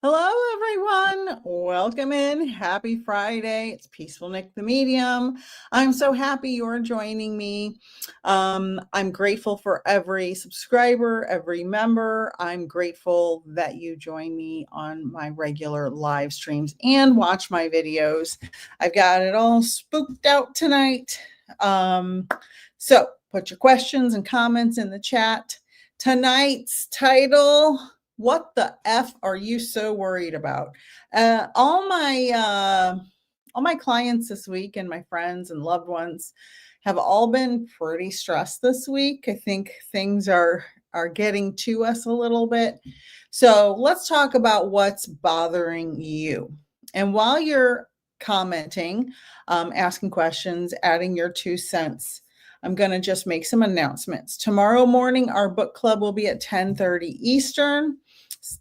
Hello, everyone. Welcome in. Happy Friday. It's Peaceful Nik the Medium. I'm so happy you're joining me. I'm grateful for every subscriber, every member. I'm grateful that you join me on my regular live streams and watch my videos. I've got it all spooked out tonight. So put your questions and comments in the chat. Tonight's title: what the F are you so worried about? All my clients this week and my friends and loved ones have all been pretty stressed this week. I think things are getting to us a little bit. So let's talk about what's bothering you. And while you're commenting, asking questions, adding your 2 cents, I'm going to just make some announcements. Tomorrow morning, our book club will be at 10:30 Eastern.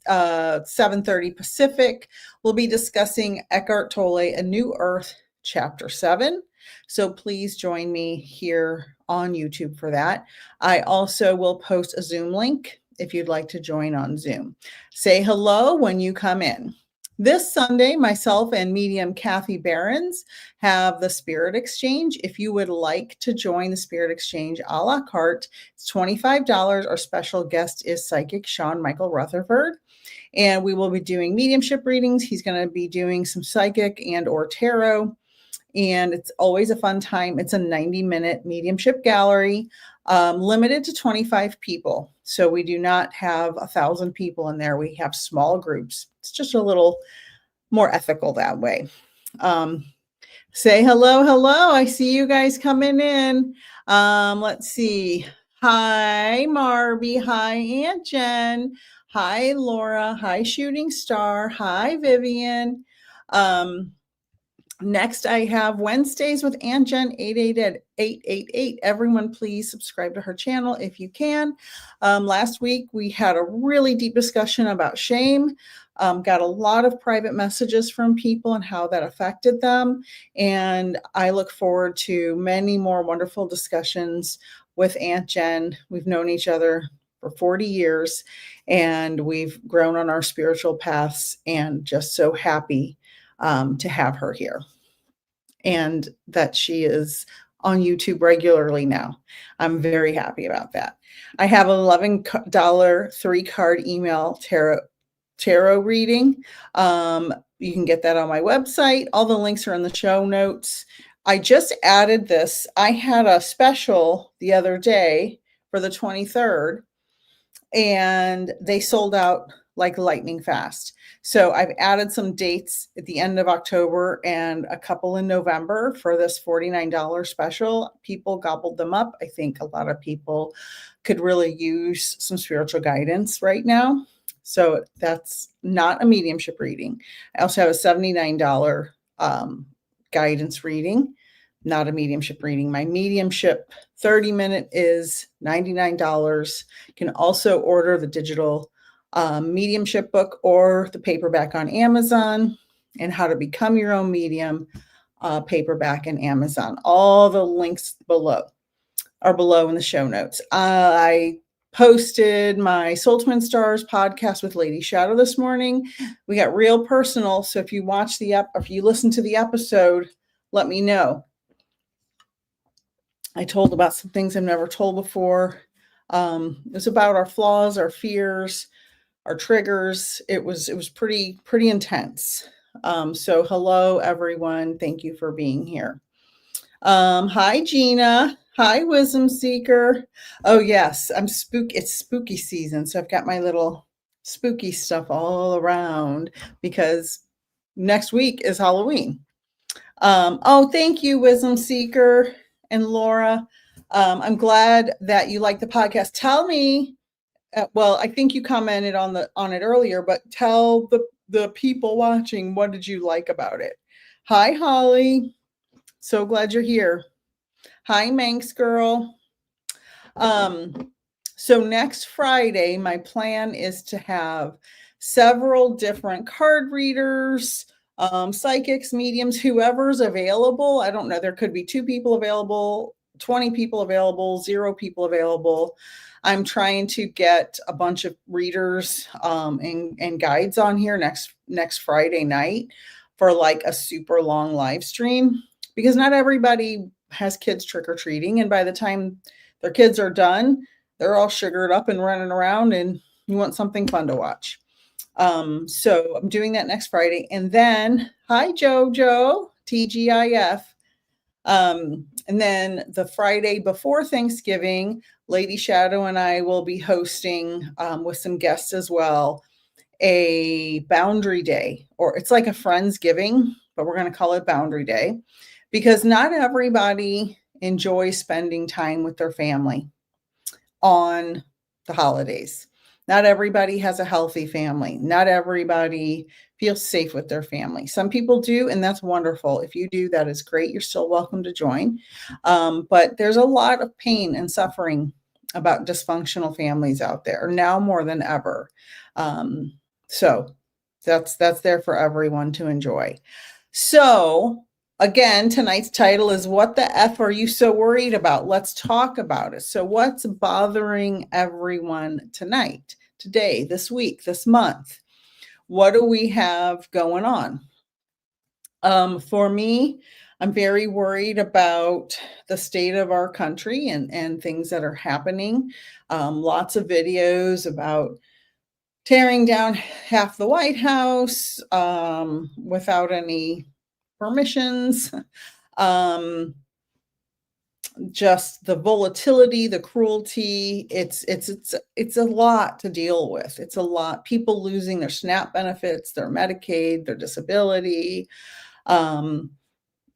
7:30 Pacific. We'll be discussing Eckhart Tolle, A New Earth, Chapter 7. So please join me here on YouTube for that. I also will post a Zoom link if you'd like to join on Zoom. Say hello when you come in. This Sunday, myself and medium Kathy Behrens have the Spirit Exchange. If you would like to join the Spirit Exchange a la carte, it's $25. Our special guest is Psychic Sean Michael Rutherford, and we will be doing mediumship readings. He's going to be doing some psychic and or tarot, and it's always a fun time. It's a 90-minute mediumship gallery, limited to 25 people. So we do not have 1,000 people in there. We have small groups. It's just a little more ethical that way. Say hello, hello. I see you guys coming in. Let's see. Hi, Marby. Hi, Aunt Jen. Hi, Laura. Hi, Shooting Star. Hi, Vivian. Next, I have Wednesdays with Aunt Jen, 888. Everyone, please subscribe to her channel if you can. Last week, we had a really deep discussion about shame. Got a lot of private messages from people and how that affected them. And I look forward to many more wonderful discussions with Aunt Jen. We've known each other for 40 years, and we've grown on our spiritual paths, and just so happy to have her here, and that she is on YouTube regularly now. I'm very happy about that. I have an $11 3-card email tarot reading. You can get that on my website. All the links are in the show notes. I just added this. I had a special the other day for the 23rd, and they sold out like lightning fast. So I've added some dates at the end of October and a couple in November for this $49 special. People gobbled them up. I think a lot of people could really use some spiritual guidance right now. So that's not a mediumship reading. I also have a $79 guidance reading, not a mediumship reading. My mediumship 30-minute is $99. You can also order the digital mediumship book or the paperback on Amazon, and How to Become Your Own Medium paperback in Amazon. All the links are below in the show notes. I posted my Soul Twin Stars podcast with Lady Shadow this morning. We got real personal. So if you watch if you listen to the episode, let me know. I told about some things I've never told before. It was about our flaws, our fears, our triggers. It was pretty intense. So hello, everyone. Thank you for being here. Hi, Gina. Hi, Wisdom Seeker. Oh, yes, it's spooky season. So I've got my little spooky stuff all around because next week is Halloween. Oh, thank you, Wisdom Seeker and Laura. I'm glad that you like the podcast. Tell me, well, I think you commented on it earlier, but tell the people watching, what did you like about it? Hi, Holly. So glad you're here. Hi, Manx girl. So next Friday, my plan is to have several different card readers, psychics, mediums, whoever's available. I don't know. There could be 2 people available. 20 people available, 0 people available. I'm trying to get a bunch of readers and guides on here next Friday night for like a super long live stream, because not everybody has kids trick-or-treating, and by the time their kids are done, they're all sugared up and running around, and you want something fun to watch. So I'm doing that next Friday. And then, hi, Jojo, TGIF. And then the Friday before Thanksgiving, Lady Shadow and I will be hosting, with some guests as well, a boundary day, or it's like a Friendsgiving, but we're going to call it Boundary Day, because not everybody enjoys spending time with their family on the holidays. Not everybody has a healthy family. Not everybody feels safe with their family. Some people do, and that's wonderful. If you do, that is great. You're still welcome to join. But there's a lot of pain and suffering about dysfunctional families out there now more than ever. So that's there for everyone to enjoy. So again, tonight's title is What the F Are You So Worried About? Let's talk about it. So what's bothering everyone tonight, today, this week, this month? What do we have going on? For me, I'm very worried about the state of our country and things that are happening. Lots of videos about tearing down half the White House without any permissions. Just the volatility, the cruelty, it's a lot to deal with. It's a lot. People losing their SNAP benefits, their Medicaid, their disability,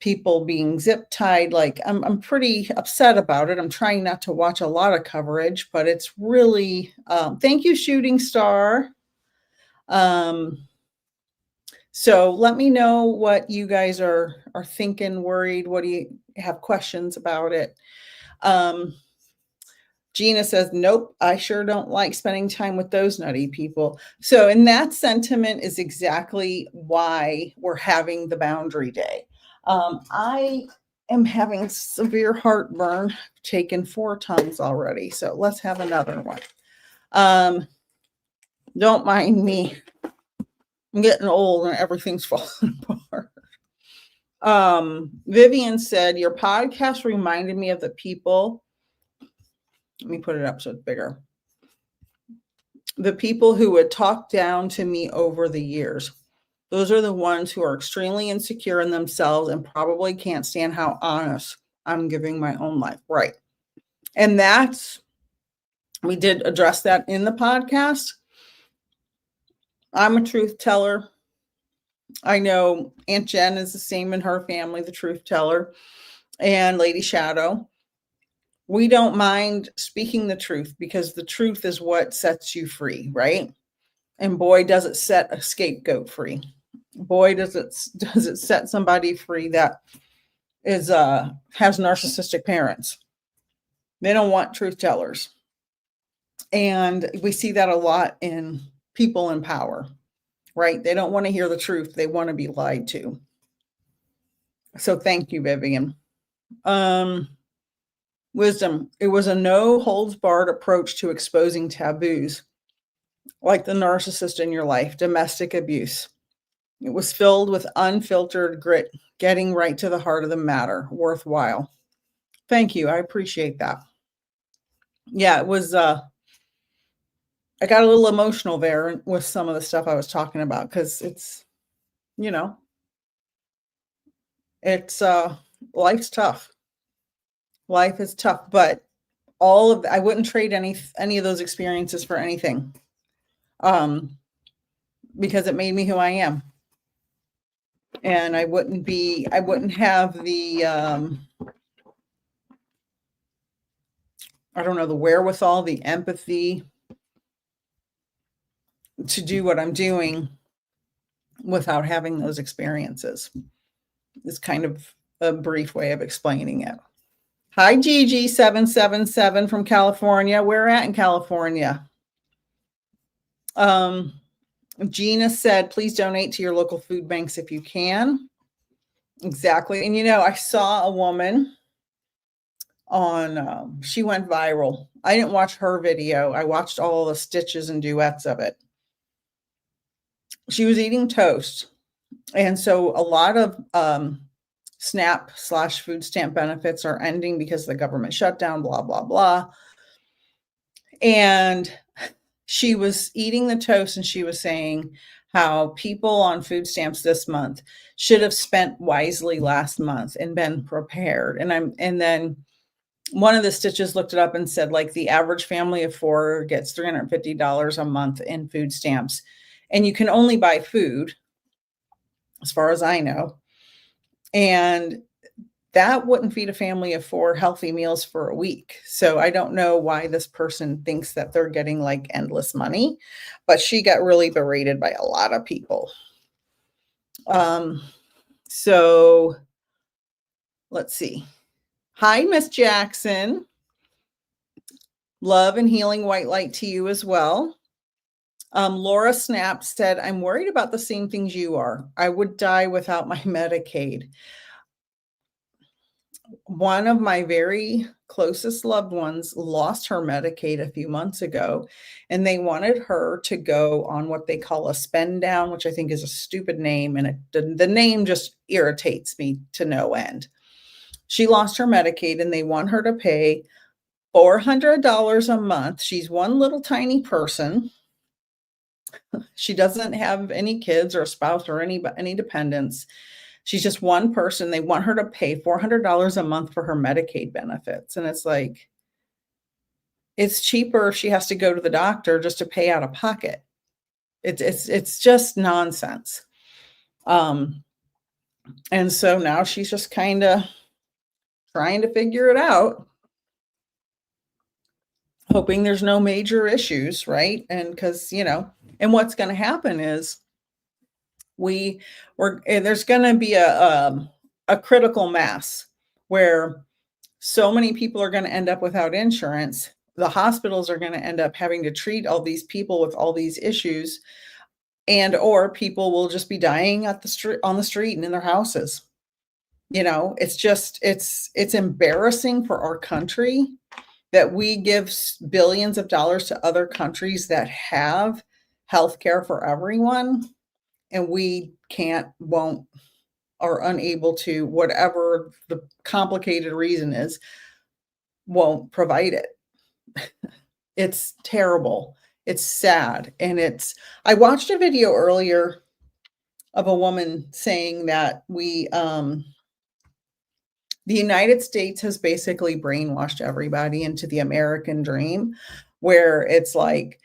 people being zip tied. Like I'm pretty upset about it. I'm trying not to watch a lot of coverage, but it's really, thank you, Shooting Star. So let me know what you guys are thinking, worried. What do you have questions about it? Gina says, nope, I sure don't like spending time with those nutty people. So, and that sentiment is exactly why we're having the Boundary Day. I am having severe heartburn, taken 4 Tums already. So let's have another one. Don't mind me. I'm getting old and everything's falling apart. Vivian said, your podcast reminded me of the people. Let me put it up so it's bigger. The people who would talk down to me over the years. Those are the ones who are extremely insecure in themselves and probably can't stand how honest I'm giving my own life. Right. And we did address that in the podcast. I'm a truth teller. I know Aunt Jen is the same in her family, the truth teller, and Lady Shadow. We don't mind speaking the truth because the truth is what sets you free, right? And boy, does it set a scapegoat free. Boy, does it set somebody free that has narcissistic parents. They don't want truth tellers. And we see that a lot in people in power, right? They don't want to hear the truth. They want to be lied to. So thank you, Vivian. Wisdom. It was a no holds barred approach to exposing taboos, like the narcissist in your life, domestic abuse. It was filled with unfiltered grit, getting right to the heart of the matter, worthwhile. Thank you. I appreciate that. Yeah, it was, I got a little emotional there with some of the stuff I was talking about because it's, it's, life's tough. Life is tough, but I wouldn't trade any of those experiences for anything. Because it made me who I am. And I wouldn't have the, I don't know, the wherewithal, the empathy to do what I'm doing without having those experiences. It's kind of a brief way of explaining it. Hi, Gigi777 from California. Where at in California? Gina said, please donate to your local food banks if you can. Exactly. And I saw a woman she went viral. I didn't watch her video. I watched all the stitches and duets of it. She was eating toast. And so a lot of SNAP/food stamp benefits are ending because of the government shutdown, blah, blah, blah. And she was eating the toast and she was saying how people on food stamps this month should have spent wisely last month and been prepared. And then one of the stitches looked it up and said, like, the average family of 4 gets $350 a month in food stamps. And you can only buy food, as far as I know. And that wouldn't feed a family of 4 healthy meals for a week. So I don't know why this person thinks that they're getting like endless money, but she got really berated by a lot of people. So let's see. Hi, Miss Jackson. Love and healing white light to you as well. Laura Snap said, I'm worried about the same things you are. I would die without my Medicaid. One of my very closest loved ones lost her Medicaid a few months ago, and they wanted her to go on what they call a spend down, which I think is a stupid name, and the name just irritates me to no end. She lost her Medicaid, and they want her to pay $400 a month. She's one little tiny person. She doesn't have any kids or a spouse or any dependents. She's just one person. They want her to pay $400 a month for her Medicaid benefits. And it's like, it's cheaper if she has to go to the doctor just to pay out of pocket. It's just nonsense. And so now she's just kind of trying to figure it out, hoping there's no major issues, right? And because, and what's going to happen is there's going to be a critical mass where so many people are going to end up without insurance. The hospitals are going to end up having to treat all these people with all these issues, or people will just be dying on the street and in their houses. It's embarrassing for our country that we give billions of dollars to other countries that have healthcare for everyone, and we won't, or unable to, whatever the complicated reason is, won't provide it. It's terrible. It's sad. And I watched a video earlier of a woman saying that the United States has basically brainwashed everybody into the American dream, where it's like,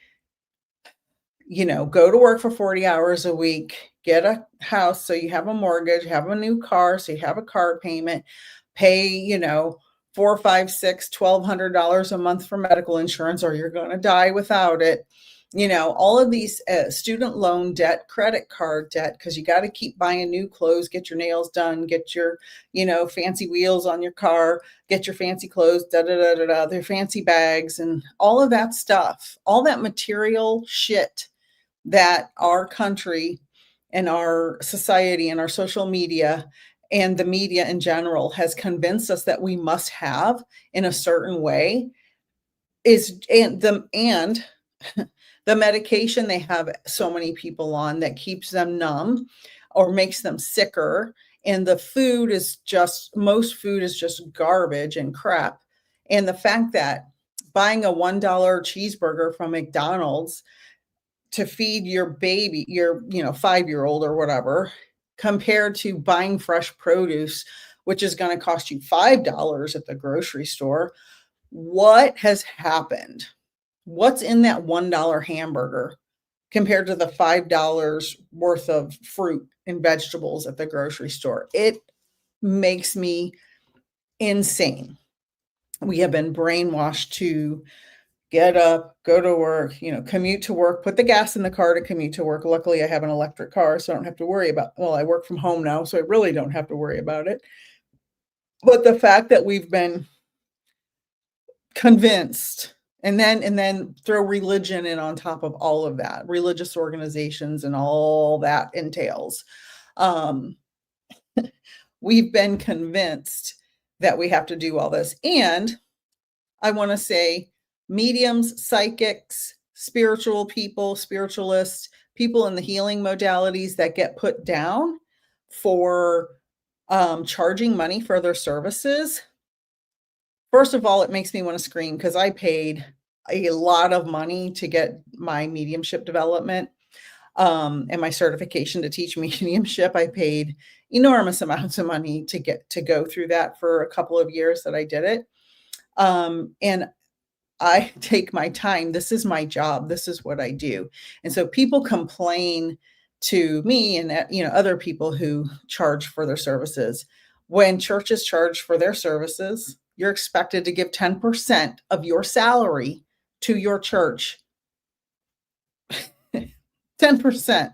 go to work for 40 hours a week, get a house so you have a mortgage, have a new car so you have a car payment, pay, $400, $500, $600, $1,200 a month for medical insurance, or you're going to die without it. All of these student loan debt, credit card debt, because you got to keep buying new clothes, get your nails done, get your, fancy wheels on your car, get your fancy clothes, their fancy bags, and all of that stuff, all that material shit that our country and our society and our social media and the media in general has convinced us that we must have in a certain way and the medication they have so many people on that keeps them numb or makes them sicker. And the food is most food is just garbage and crap. And the fact that buying a $1 cheeseburger from McDonald's to feed your baby, your 5-year-old or whatever, compared to buying fresh produce, which is going to cost you $5 at the grocery store. What has happened? What's in that $1 hamburger compared to the $5 worth of fruit and vegetables at the grocery store? It makes me insane. We have been brainwashed to get up, go to work, commute to work, put the gas in the car to commute to work. Luckily, I have an electric car, so I don't have to worry I work from home now, so I really don't have to worry about it. But the fact that we've been convinced, and then throw religion in on top of all of that, religious organizations and all that entails. We've been convinced that we have to do all this. And I want to say mediums, psychics, spiritual people, spiritualists, people in the healing modalities that get put down for charging money for their services. First of all, it makes me want to scream because I paid a lot of money to get my mediumship development and my certification to teach mediumship. I paid enormous amounts of money to get to go through that for a couple of years that I did it. And I take my time. This is my job. This is what I do. And so people complain to me and other people who charge for their services. When churches charge for their services, you're expected to give 10% of your salary to your church. 10%.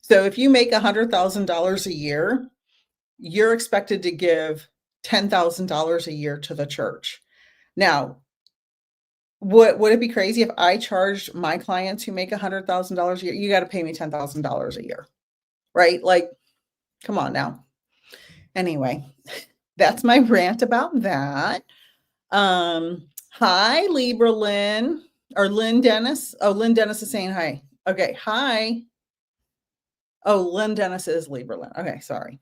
So if you make $100,000 a year, you're expected to give $10,000 a year to the church. Now, would it be crazy if I charged my clients who make $100,000 a year? You got to pay me $10,000 a year, right? Like, come on now. Anyway, that's my rant about that. Hi, Libra Lynn or Lynn Dennis. Oh, Lynn Dennis is saying hi. Okay, hi. Oh, Lynn Dennis is Libra Lynn. Okay, sorry.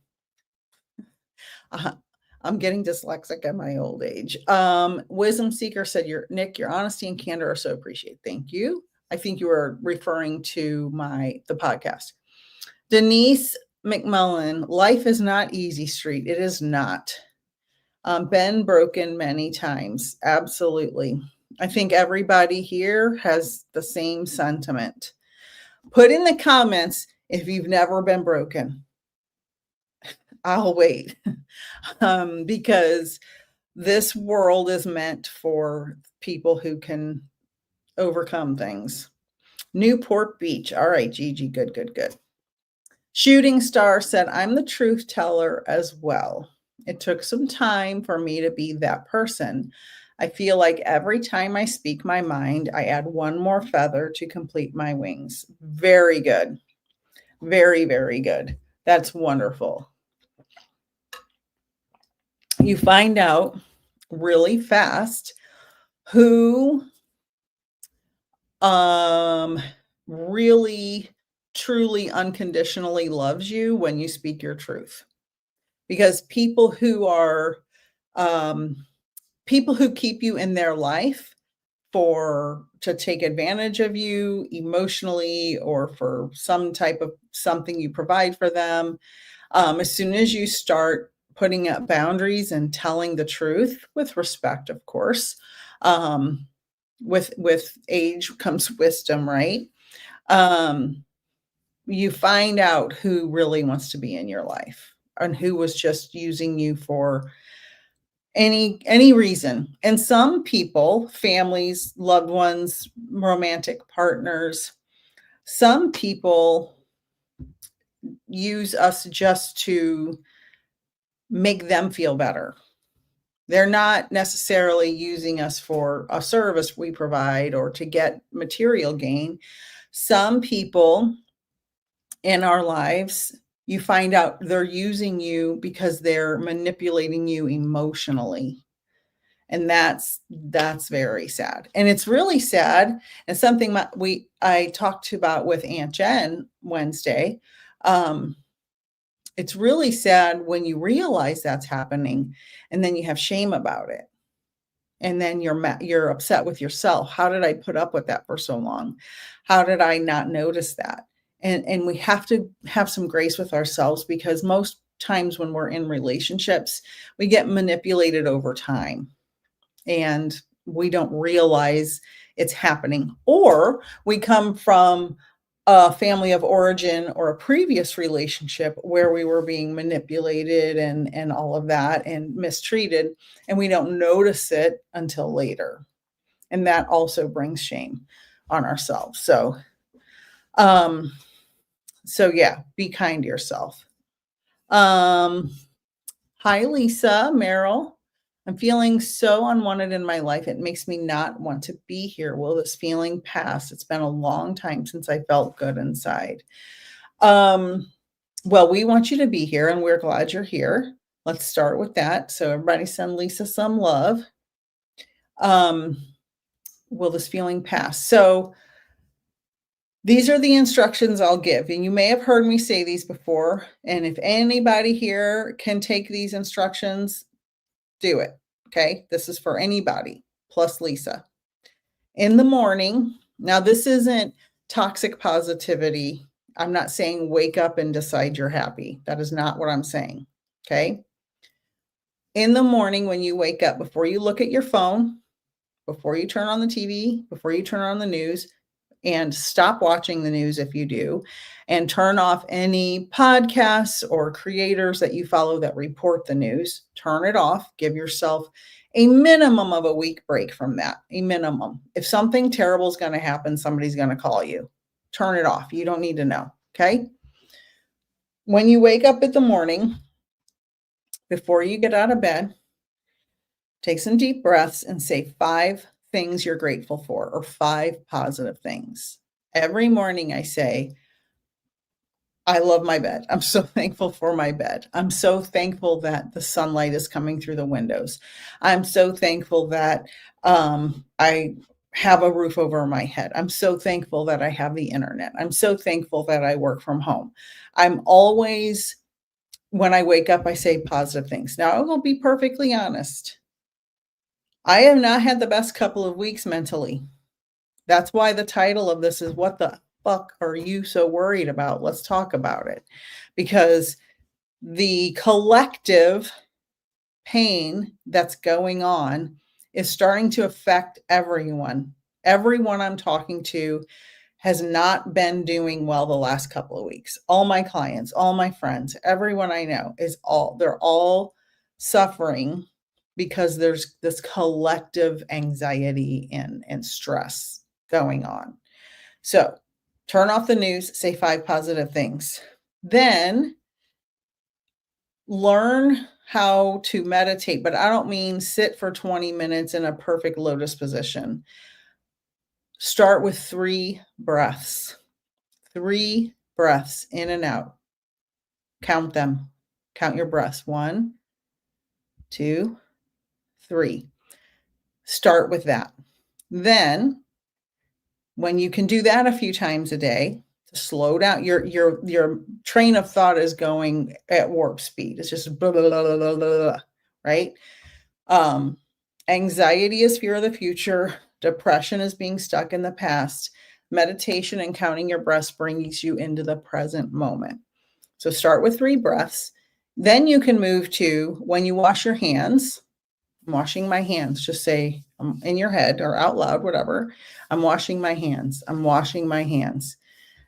I'm getting dyslexic at my old age. Wisdom Seeker said, Nik, your honesty and candor are so appreciated. Thank you. I think you were referring to the podcast. Denise McMullen, life is not easy street. It is not. Been broken many times. Absolutely. I think everybody here has the same sentiment. Put in the comments if you've never been broken. I'll wait. Because this world is meant for people who can overcome things. Newport Beach. All right, Gigi. Good. Shooting Star said, I'm the truth teller as well. It took some time for me to be that person. I feel like every time I speak my mind, I add one more feather to complete my wings. Very good. Very, very good. That's wonderful. You find out really fast who really, truly, unconditionally loves you when you speak your truth. Because people who keep you in their life to take advantage of you emotionally or for some type of something you provide for them, as soon as you start putting up boundaries and telling the truth with respect, of course, with age comes wisdom, right? You find out who really wants to be in your life and who was just using you for any reason. And some people, families, loved ones, romantic partners, some people use us just to make them feel better. They're not necessarily using us for a service we provide or to get material gain. Some people in our lives, you find out they're using you because they're manipulating you emotionally. And that's very sad. And it's really sad. And something I talked about with Aunt Jen Wednesday. It's really sad when you realize that's happening and then you have shame about it. And then you're upset with yourself. How did I put up with that for so long? How did I not notice that? And we have to have some grace with ourselves, because most times when we're in relationships, we get manipulated over time and we don't realize it's happening. Or we come from a family of origin or a previous relationship where we were being manipulated and all of that and mistreated, and we don't notice it until later. And that also brings shame on ourselves. So yeah, be kind to yourself. Hi, Lisa, Meryl. I'm feeling so unwanted in my life. It makes me not want to be here. Will this feeling pass? It's been a long time since I felt good inside. Well, we want you to be here and we're glad you're here. Let's start with that. So everybody send Lisa some love. Um, will this feeling pass? So these are the instructions I'll give. And you may have heard me say these before. And if anybody here can take these instructions, do it. Okay. This is for anybody plus Lisa. In the morning, now this isn't toxic positivity. I'm not saying wake up and decide you're happy. That is not what I'm saying. Okay. In the morning, when you wake up, before you look at your phone, before you turn on the TV, before you turn on the news, and stop watching the news if you do, and turn off any podcasts or creators that you follow that report the news. Turn it off. Give yourself a minimum of a week break from that, a minimum. If something terrible is going to happen, somebody's going to call you. Turn it off. You don't need to know. Okay. When you wake up in the morning, before you get out of bed, take some deep breaths and say 5 things you're grateful for, or 5 positive things. Every morning I say, I love my bed. I'm so thankful for my bed. I'm so thankful that the sunlight is coming through the windows. I'm so thankful that I have a roof over my head. I'm so thankful that I have the internet. I'm so thankful that I work from home. I'm always, when I wake up, I say positive things. Now, I will be perfectly honest. I have not had the best couple of weeks mentally. That's why the title of this is What the Fuck Are You So Worried About? Let's talk about it. Because the collective pain that's going on is starting to affect everyone. Everyone I'm talking to has not been doing well the last couple of weeks. All my clients, all my friends, everyone I know they're all suffering because there's this collective anxiety and stress going on. So turn off the news, say 5 positive things. Then learn how to meditate, but I don't mean sit for 20 minutes in a perfect lotus position. Start with 3 breaths. 3 breaths in and out. Count them. Count your breaths. 1, 2, 3. Start with that. Then, when you can do that a few times a day, to slow down, your train of thought is going at warp speed. It's just blah, blah, blah, blah, blah, blah, right? Anxiety is fear of the future. Depression is being stuck in the past. Meditation and counting your breaths brings you into the present moment. So start with 3 breaths. Then you can move to, when you wash your hands, I'm washing my hands. Just say in your head or out loud, whatever. I'm washing my hands. I'm washing my hands.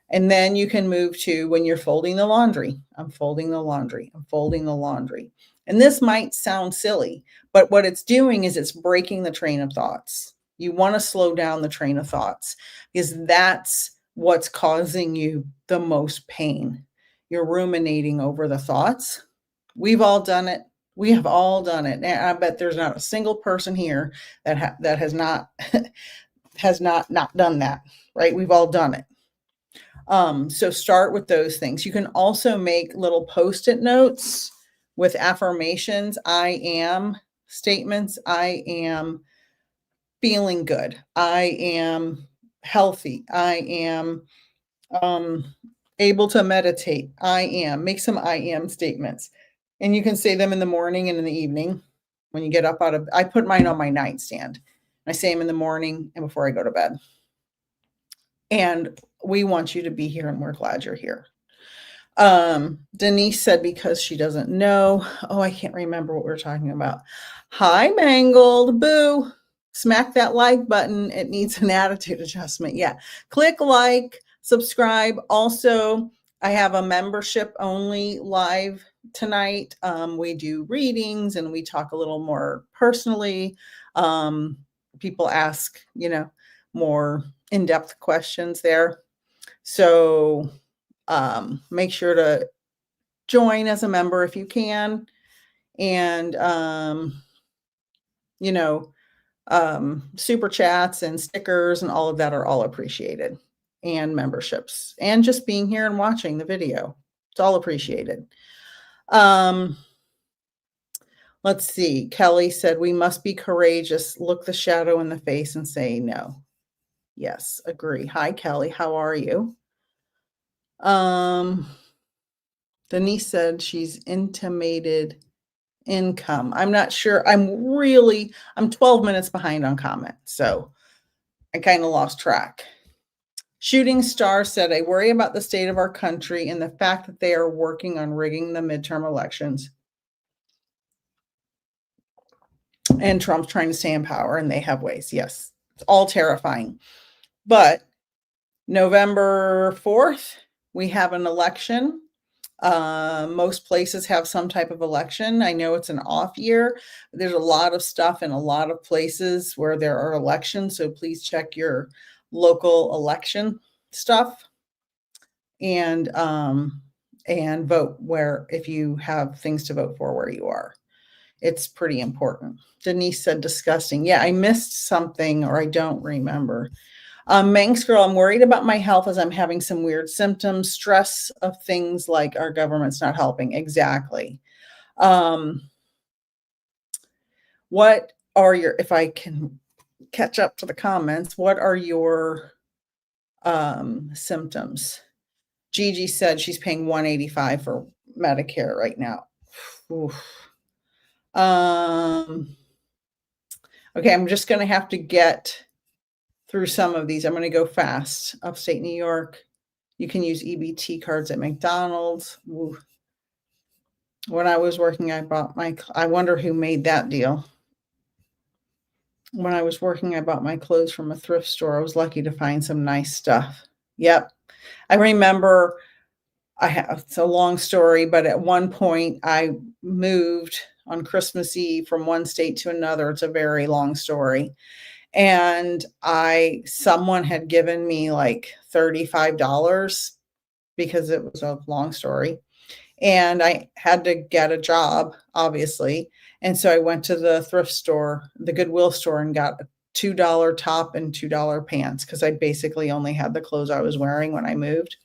And then you can move to when you're folding the laundry. I'm folding the laundry. I'm folding the laundry. And this might sound silly, but what it's doing is it's breaking the train of thoughts. You want to slow down the train of thoughts because that's what's causing you the most pain. You're ruminating over the thoughts. We've all done it. We have all done it. And I bet there's not a single person here that has not done that, right? We've all done it. So start with those things. You can also make little Post-it notes with affirmations. I am statements. I am feeling good. I am healthy. I am able to meditate. I am. Make some I am statements. And you can say them in the morning and in the evening when you get up out of, I put mine on my nightstand. I say them in the morning and before I go to bed. And we want you to be here and we're glad you're here. Denise said because she doesn't know. Oh, I can't remember what we were talking about. Hi, Mangled. Boo. Smack that like button. It needs an attitude adjustment. Yeah. Click like, subscribe. Also, I have a membership only live tonight. We do readings and we talk a little more personally. People ask, more in-depth questions there. So make sure to join as a member if you can. And, super chats and stickers and all of that are all appreciated, and memberships and just being here and watching the video. It's all appreciated. Let's see. Kelly said, we must be courageous, look the shadow in the face and say no. Yes, agree. Hi, Kelly. How are you? Um, Denise said she's intimated income. I'm not sure. I'm 12 minutes behind on comments, so I kind of lost track. Shooting Star said, I worry about the state of our country and the fact that they are working on rigging the midterm elections. And Trump's trying to stay in power, and they have ways. Yes, it's all terrifying. But November 4th, we have an election. Most places have some type of election. I know it's an off year. There's a lot of stuff in a lot of places where there are elections. So please check your local election stuff and vote if you have things to vote for where you are. It's pretty important. Denise said disgusting. Yeah, I missed something or I don't remember. Manx Girl, I'm worried about my health as I'm having some weird symptoms, stress of things like our government's not helping. Exactly. What are if I can catch up to the comments, what are your symptoms? Gigi said she's paying $185 for Medicare right now. Oof. Okay, I'm just going to have to get through some of these. I'm going to go fast. Upstate New York. You can use EBT cards at McDonald's. Ooh. When I was working, I wonder who made that deal. When I was working, I bought my clothes from a thrift store. I was lucky to find some nice stuff. Yep. I remember it's a long story, but at one point I moved on Christmas Eve from one state to another. It's a very long story. And someone had given me like $35 because it was a long story. And I had to get a job, obviously. And so I went to the thrift store, the Goodwill store, and got a $2 top and $2 pants because I basically only had the clothes I was wearing when I moved.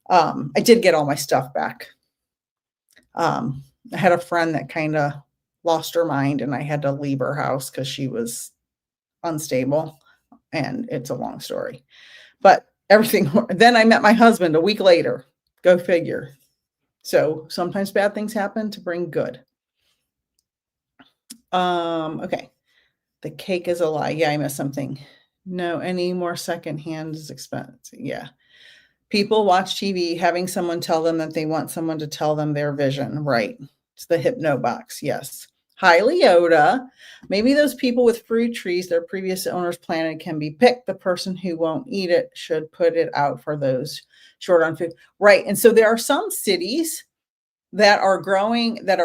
I did get all my stuff back. I had a friend that kind of lost her mind and I had to leave her house because she was unstable. And it's a long story. But everything, then I met my husband a week later. Go figure. So sometimes bad things happen to bring good. Okay. The cake is a lie. Yeah, I missed something. No, any more secondhand is expensive. Yeah. People watch TV having someone tell them that they want someone to tell them their vision. Right. It's the hypno box. Yes. Hi, Leota. Maybe those people with fruit trees their previous owners planted can be picked. The person who won't eat it should put it out for those short on food. Right. And so there are some cities that are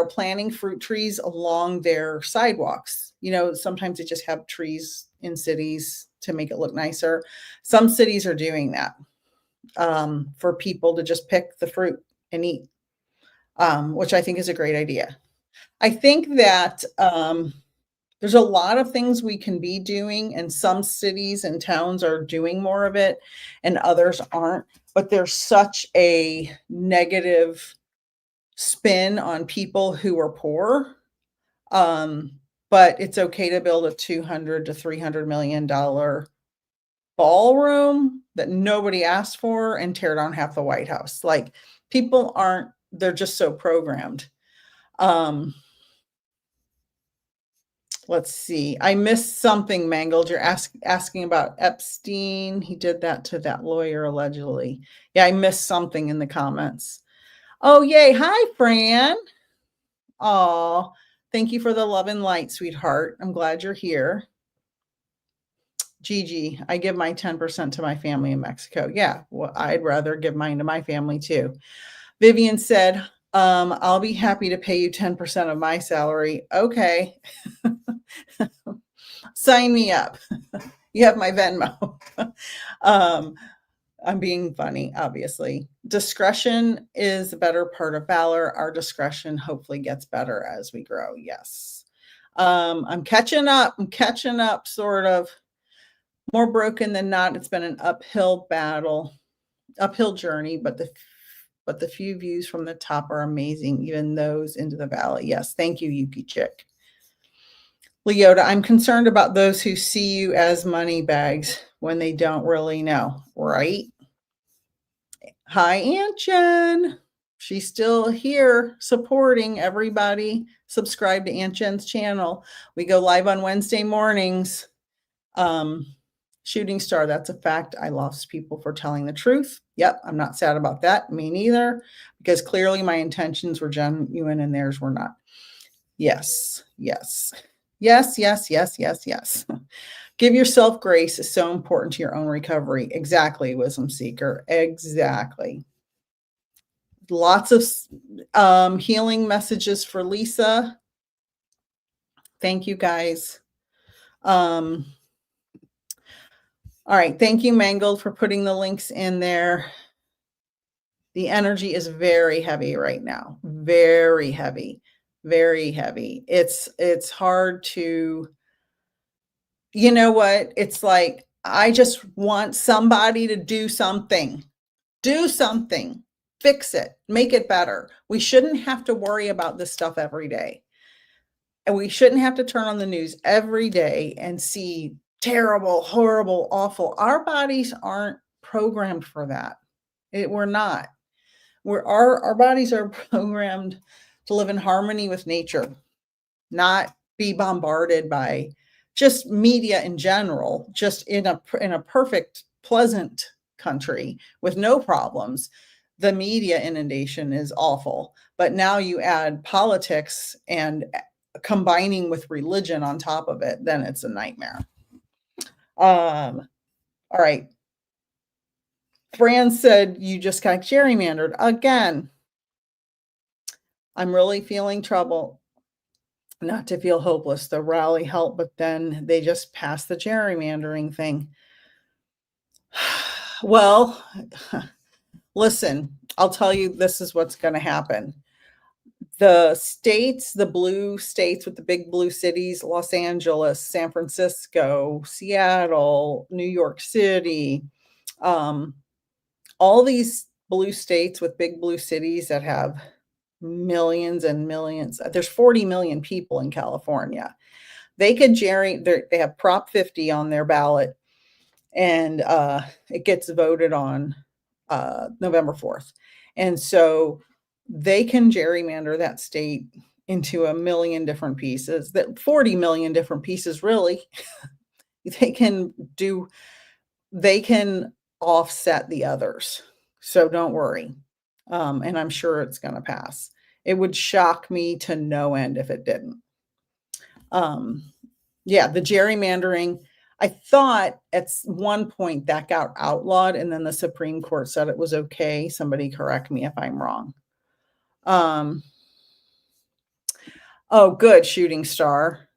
planting fruit trees along their sidewalks. Sometimes they just have trees in cities to make it look nicer. Some cities are doing that for people to just pick the fruit and eat, which I think is a great idea. I think that there's a lot of things we can be doing, and some cities and towns are doing more of it and others aren't. But there's such a negative spin on people who are poor. But it's okay to build a $200 to $300 million ballroom that nobody asked for and tear down half the White House. Like, people they're just so programmed. Let's see. I missed something, Mangled. You're asking about Epstein. He did that to that lawyer, allegedly. Yeah, I missed something in the comments. Oh, yay. Hi, Fran. Oh, thank you for the love and light, sweetheart. I'm glad you're here. Gigi, I give my 10% to my family in Mexico. Yeah, well, I'd rather give mine to my family too. Vivian said, I'll be happy to pay you 10% of my salary. Okay. Sign me up. You have my Venmo. I'm being funny, obviously. Discretion is a better part of valor. Our discretion hopefully gets better as we grow. Yes. I'm catching up, sort of. More broken than not. It's been an uphill journey, but but the few views from the top are amazing, even those into the valley. Yes, thank you, Yuki Chick. Leota, I'm concerned about those who see you as money bags when they don't really know, right? Hi, Aunt Jen. She's still here supporting everybody. Subscribe to Aunt Jen's channel. We go live on Wednesday mornings. Shooting star, that's a fact. I lost people for telling the truth. Yep, I'm not sad about that. Me neither, because clearly my intentions were genuine and theirs were not. Yes, yes, yes, yes, yes, yes, yes. Give yourself grace is so important to your own recovery. Exactly, Wisdom Seeker. Exactly. Lots of healing messages for Lisa. Thank you, guys. All right. Thank you, Mangold, for putting the links in there. The energy is very heavy right now. Very heavy. Very heavy. It's hard to, you know what? It's like, I just want somebody to do something. Do something. Fix it. Make it better. We shouldn't have to worry about this stuff every day. And we shouldn't have to turn on the news every day and see terrible, horrible, awful. Our bodies aren't programmed for that. We're not. Our bodies are programmed to live in harmony with nature, not be bombarded by just media in general, just in a perfect, pleasant country with no problems. The media inundation is awful, but now you add politics and combining with religion on top of it, then it's a nightmare. All right. Fran said you just got gerrymandered again. I'm really feeling trouble. Not to feel hopeless. The rally helped, but then they just passed the gerrymandering thing. Well, listen, I'll tell you, this is what's going to happen. The states, the blue states with the big blue cities, Los Angeles, San Francisco, Seattle, New York City, all these blue states with big blue cities that have millions and millions. There's 40 million people in California. They could they have Prop 50 on their ballot, and it gets voted on November 4th. And so they can gerrymander that state into a million different pieces, that 40 million different pieces, really. they can offset the others. So don't worry. And I'm sure it's going to pass. It would shock me to no end if it didn't. Yeah, the gerrymandering, I thought at one point that got outlawed, and then the Supreme Court said it was okay. Somebody correct me if I'm wrong. Oh, good, Shooting Star.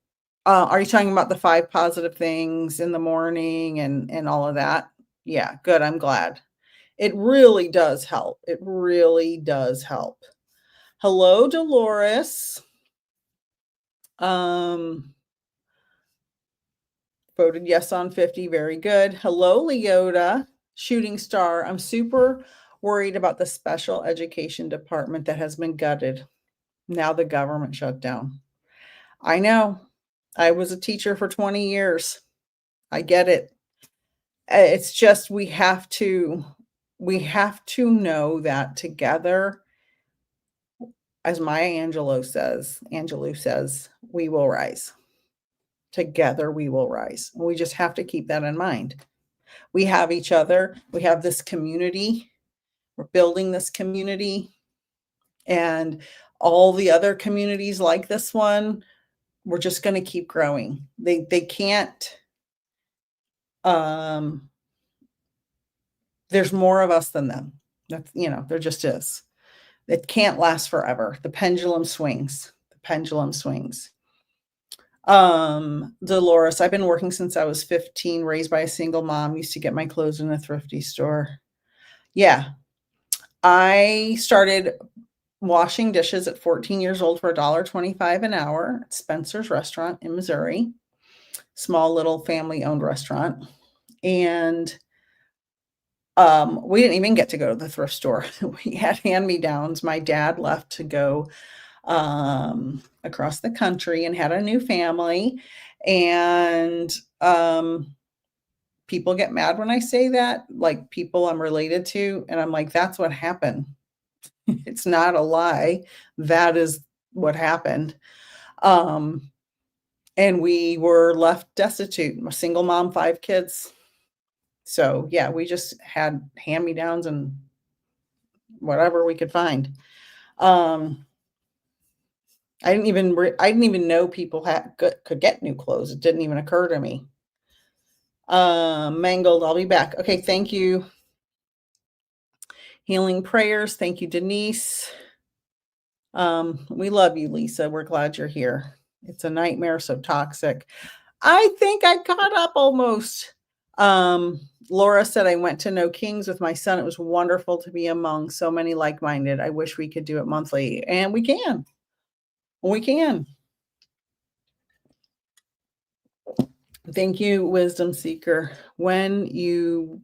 Are you talking about the 5 positive things in the morning and all of that? Yeah, good. I'm glad. It really does help. It really does help. Hello, Dolores. Voted yes on 50. Very good. Hello, Leota. Shooting Star. I'm super worried about the special education department that has been gutted. Now the government shut down. I know. I was a teacher for 20 years. I get it. It's just we have to know that together, as Maya Angelou says, we will rise. Together we will rise. We just have to keep that in mind. We have each other. We have this community. We're building this community. And all the other communities like this one, we're just going to keep growing. They can't, there's more of us than them. That's, there just is. It can't last forever. The pendulum swings. The pendulum swings. Dolores, I've been working since I was 15, raised by a single mom, used to get my clothes in a thrifty store. Yeah. I started washing dishes at 14 years old for $1.25 an hour at Spencer's Restaurant in Missouri. Small little family-owned restaurant. And We didn't even get to go to the thrift store. We had hand-me-downs. My dad left to go across the country and had a new family. And people get mad when I say that, like people I'm related to. And I'm like, that's what happened. It's not a lie. That is what happened. And we were left destitute. I'm a single mom, 5 kids. So yeah, we just had hand-me-downs and whatever we could find. I didn't even know people could get new clothes. It didn't even occur to me. Mangled, I'll be back. Okay, thank you. Healing prayers. Thank you, Denise. We love you, Lisa. We're glad you're here. It's a nightmare, so toxic. I think I caught up almost. Laura said, I went to No Kings with my son. It was wonderful to be among so many like-minded. I wish we could do it monthly. And we can. We can. Thank you, Wisdom Seeker. When you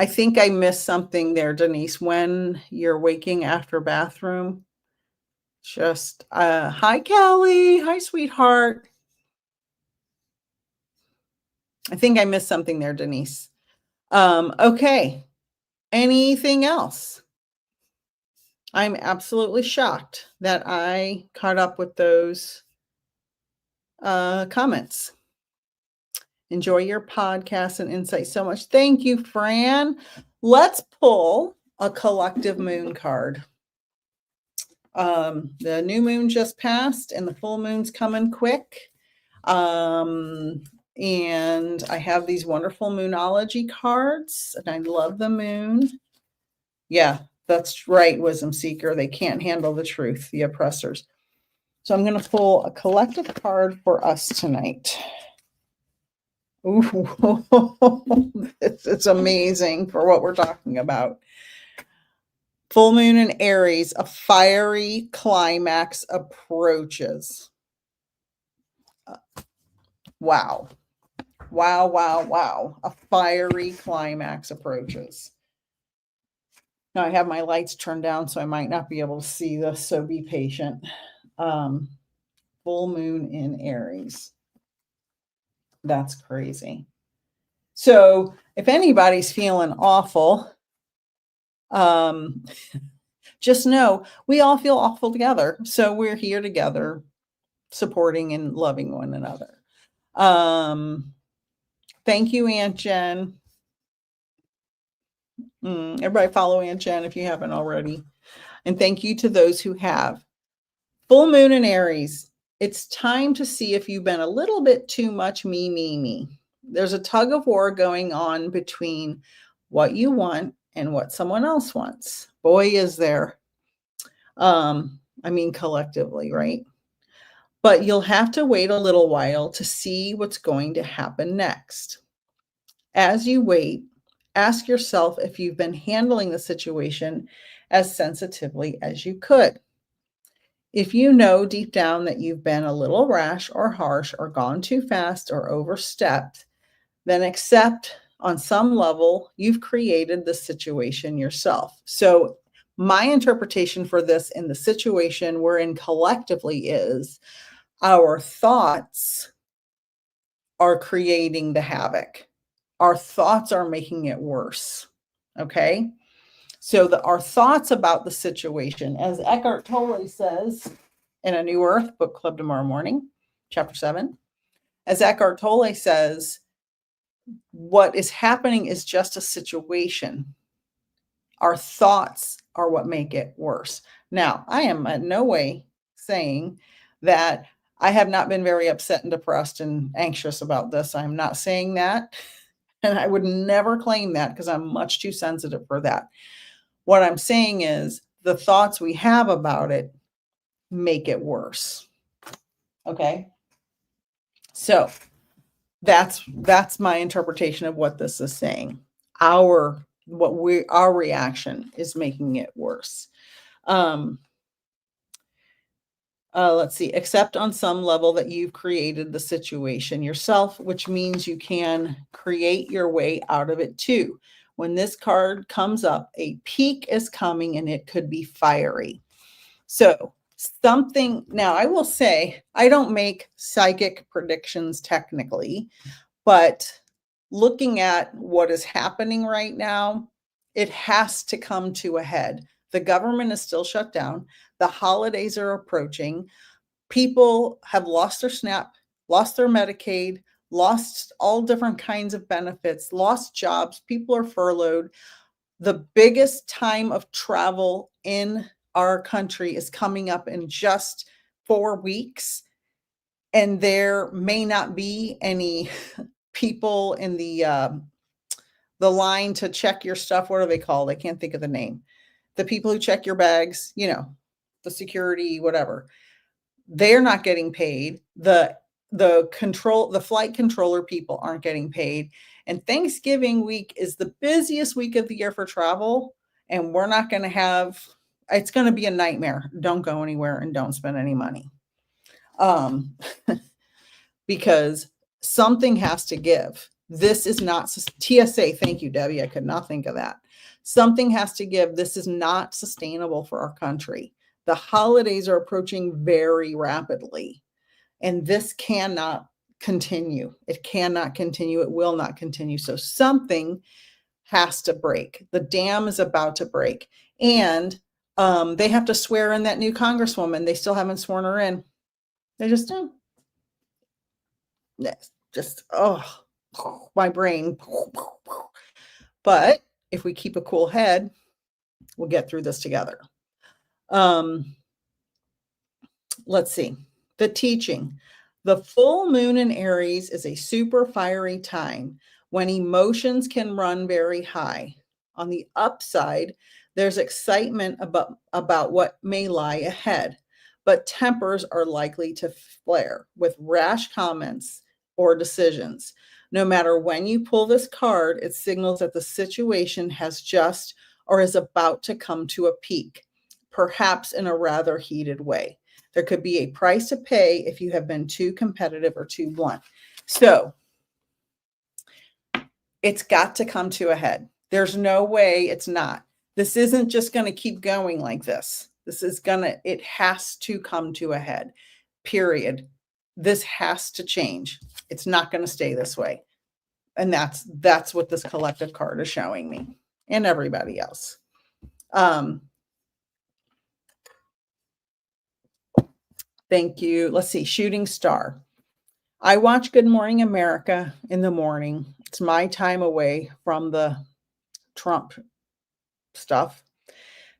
I think I missed something there, Denise. When you're waking after bathroom, just hi, Kelly. Hi, sweetheart. I think I missed something there, Denise. Okay. Anything else? I'm absolutely shocked that I caught up with those comments. Enjoy your podcast and insight so much. Thank you, Fran. Let's pull a collective moon card. The new moon just passed and the full moon's coming quick. And I have these wonderful moonology cards, and I love the moon. Yeah, that's right, Wisdom Seeker. They can't handle the truth, the oppressors. So I'm going to pull a collective card for us tonight. Ooh, it's amazing for what we're talking about. Full moon in Aries, a fiery climax approaches. Wow. Wow, wow, wow. A fiery climax approaches. Now I have my lights turned down, so I might not be able to see this, so be patient. Full moon in Aries. That's crazy. So if anybody's feeling awful, just know we all feel awful together. So we're here together, supporting and loving one another. Thank you, Aunt Jen. Everybody follow Aunt Jen if you haven't already. And thank you to those who have. Full moon in Aries. It's time to see if you've been a little bit too much me. There's a tug of war going on between what you want and what someone else wants. Boy, is there. I mean, collectively, right? But you'll have to wait a little while to see what's going to happen next. As you wait, ask yourself if you've been handling the situation as sensitively as you could. If you know deep down that you've been a little rash or harsh or gone too fast or overstepped, then accept on some level you've created the situation yourself. So my interpretation for this in the situation we're in collectively is our thoughts are creating the havoc. Our thoughts are making it worse. Okay. So our thoughts about the situation, as Eckhart Tolle says in A New Earth, book club tomorrow morning, chapter 7, as Eckhart Tolle says, what is happening is just a situation. Our thoughts are what make it worse. Now, I am in no way saying that I have not been very upset and depressed and anxious about this. I'm not saying that. And I would never claim that because I'm much too sensitive for that. What I'm saying is the thoughts we have about it make it worse. Okay. So that's my interpretation of what this is saying. Our reaction is making it worse. Let's see, accept on some level that you've created the situation yourself, which means you can create your way out of it too. When this card comes up, a peak is coming and it could be fiery. So something, now I will say, I don't make psychic predictions technically, but looking at what is happening right now, it has to come to a head. The government is still shut down. The holidays are approaching. People have lost their SNAP, lost their Medicaid, lost all different kinds of benefits, lost jobs. People are furloughed. The biggest time of travel in our country is coming up in just 4 weeks. And there may not be any people in the line to check your stuff. What are they called? I can't think of the name. The people who check your bags, the security, whatever. They're not getting paid. The flight controller people aren't getting paid. And Thanksgiving week is the busiest week of the year for travel. And we're not going to have, it's going to be a nightmare. Don't go anywhere and don't spend any money. Because something has to give. This is not TSA. Thank you, Debbie. I could not think of that. Something has to give. This is not sustainable for our country. The holidays are approaching very rapidly, and this cannot continue. It cannot continue. It will not continue. So something has to break. The dam is about to break, and they have to swear in that new congresswoman. They still haven't sworn her in. They just do. Just, my brain. But if we keep a cool head, we'll get through this together. Let's see. The teaching. The full moon in Aries is a super fiery time when emotions can run very high. On the upside, there's excitement about what may lie ahead, but tempers are likely to flare with rash comments or decisions. No matter when you pull this card, it signals that the situation has just or is about to come to a peak, perhaps in a rather heated way. There could be a price to pay if you have been too competitive or too blunt. So it's got to come to a head. There's no way it's not. This isn't just going to keep going like this. It has to come to a head, period. This has to change. It's not going to stay this way. And that's what this collective card is showing me and everybody else. Thank you. Let's see. Shooting star. I watch Good Morning America in the morning. It's my time away from the Trump stuff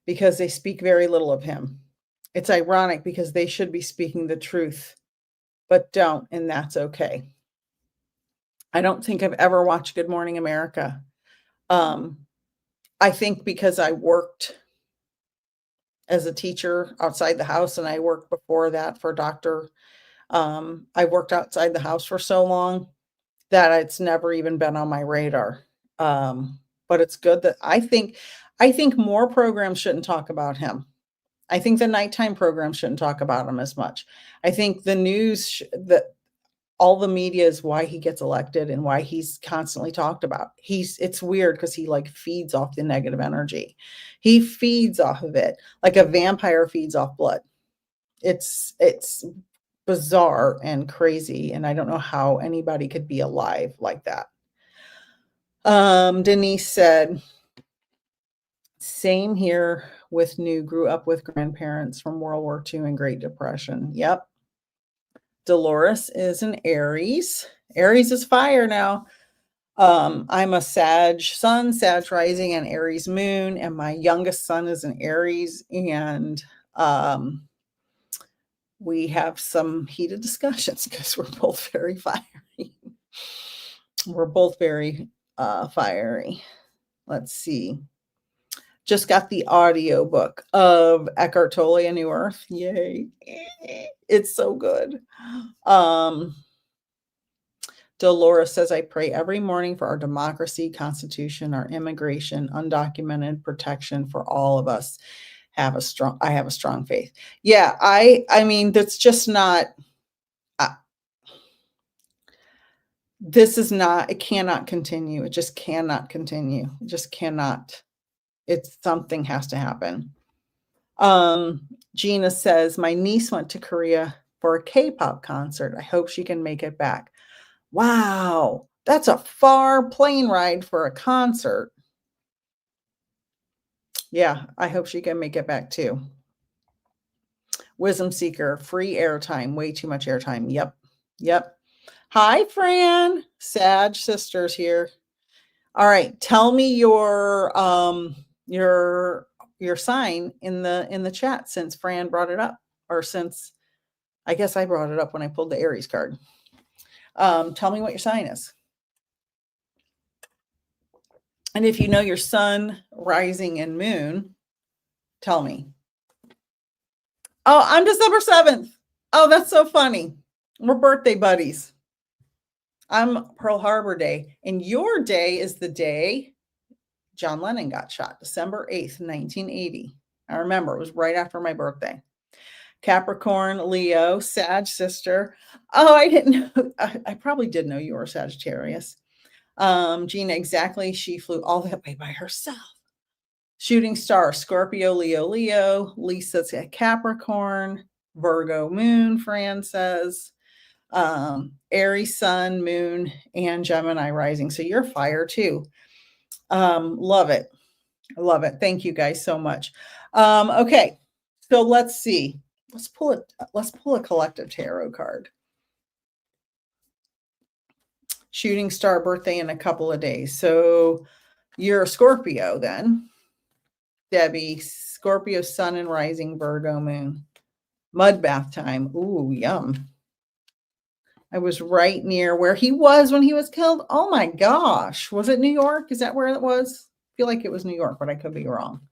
because they speak very little of him. It's ironic because they should be speaking the truth, but don't, and that's okay. I don't think I've ever watched Good Morning America. I think because I worked as a teacher outside the house, and I worked before that for a doctor. I worked outside the house for so long that it's never even been on my radar. But it's good that I think more programs shouldn't talk about him. I think the nighttime programs shouldn't talk about him as much. I think the news, all the media is why he gets elected and why he's constantly talked about. It's weird because he like feeds off the negative energy. He feeds off of it like a vampire feeds off blood. It's bizarre and crazy, and I don't know how anybody could be alive like that. Denise said, same here with new, grew up with grandparents from World War II and Great Depression. Yep. Dolores is an Aries. Aries is fire now. I'm a Sag sun, Sag rising, and Aries moon, and my youngest son is an Aries, and we have some heated discussions because we're both very fiery. We're both very fiery. Let's see. Just got the audio book of Eckhart Tolle, A New Earth. Yay. It's so good. Dolores says, I pray every morning for our democracy, constitution, our immigration, undocumented protection for all of us. I have a strong faith. Yeah, I mean, that's just not, this is not, it cannot continue. It just cannot continue. It just cannot. It's something has to happen. Gina says, my niece went to Korea for a K-pop concert. I hope she can make it back. Wow, that's a far plane ride for a concert. Yeah, I hope she can make it back too. Wisdom Seeker, free airtime, way too much airtime. Yep. Yep. Hi, Fran. Sag sisters here. All right, tell me your sign in the chat, since Fran brought it up, or since I guess I brought it up when I pulled the Aries card. Tell me what your sign is. And if you know your sun, rising, and moon, tell me. Oh, I'm December 7th. Oh, that's so funny. We're birthday buddies. I'm Pearl Harbor Day, and your day is the day John Lennon got shot, December 8th, 1980. I remember it was right after my birthday. Capricorn, Leo, Sag sister. Oh, I didn't know. I probably did know you were Sagittarius. Gina, exactly. She flew all that way by herself. Shooting star, Scorpio, Leo, Leo. Lisa's a Capricorn. Virgo moon, Fran says. Aries sun, moon, and Gemini rising. So you're fire too. Love it. Love it. Thank you guys so much. Okay. So let's see. Let's pull a collective tarot card. Shooting star, birthday in a couple of days. So you're a Scorpio then. Debbie, Scorpio sun and rising, Virgo moon. Mud bath time. Ooh, yum. I was right near where he was when he was killed. Oh my gosh. Was it New York? Is that where it was? I feel like it was New York, but I could be wrong.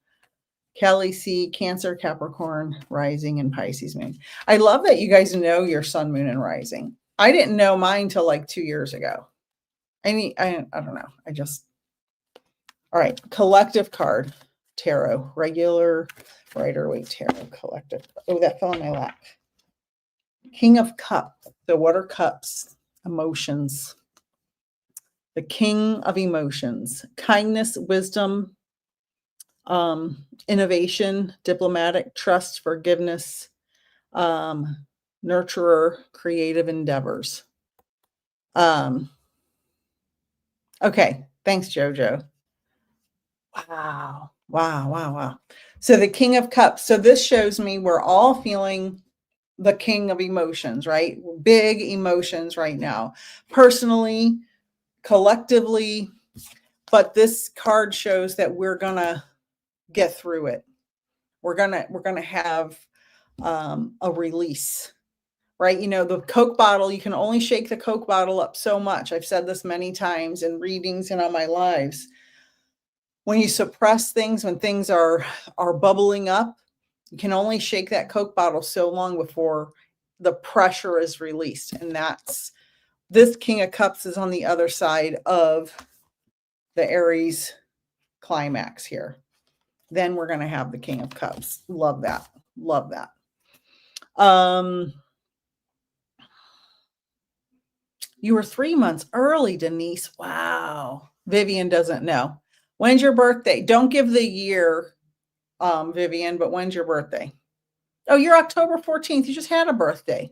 Kelly C, Cancer, Capricorn, rising, and Pisces moon. I love that you guys know your sun, moon, and rising. I didn't know mine till like 2 years ago. I don't know. All right. Collective card, tarot, regular, Rider-Waite tarot, collective. Oh, that fell in my lap. King of Cups. So what are cups? Emotions. The King of Emotions. Kindness, wisdom, innovation, diplomatic, trust, forgiveness, nurturer, creative endeavors. Okay. Thanks, Jojo. Wow. Wow. Wow. Wow. So the King of Cups. So this shows me we're all feeling the king of emotions, right? Big emotions right now, personally, collectively, but this card shows that we're going to get through it. We're going to have a release, right? You know, the Coke bottle, you can only shake the Coke bottle up so much. I've said this many times in readings and on my lives. When you suppress things, when things are bubbling up, you can only shake that Coke bottle so long before the pressure is released. And that's, this King of Cups is on the other side of the Aries climax here. Then we're going to have the King of Cups. Love that. Love that. You were 3 months early, Denise. Wow. Vivian doesn't know. When's your birthday? Don't give the year, Vivian, but when's your birthday? Oh, you're October 14th. You just had a birthday.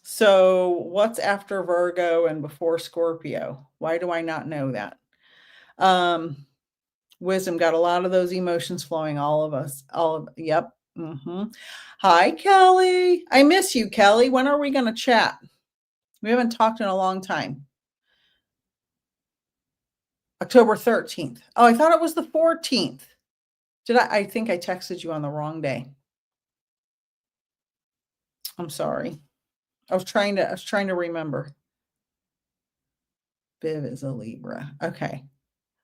So what's after Virgo and before Scorpio? Why do I not know that? Wisdom, got a lot of those emotions flowing, all of us. Yep. Mm-hmm. Hi, Kelly. I miss you, Kelly. When are we going to chat? We haven't talked in a long time. October 13th. Oh, I thought it was the 14th. I think I texted you on the wrong day. I'm sorry. I was trying to remember. Viv is a Libra. Okay.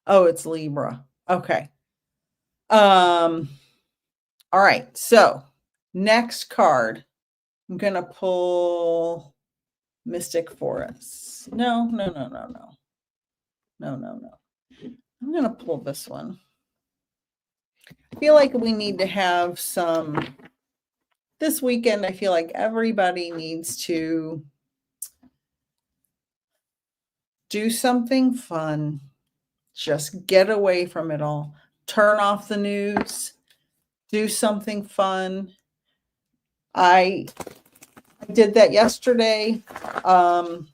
Oh, it's Libra. Okay. All right. So next card, I'm going to pull Mystic Forest. No. I'm going to pull this one. I feel like we need to have some, this weekend, I feel like everybody needs to do something fun. Just get away from it all. Turn off the news. Do something fun. I did that yesterday. And,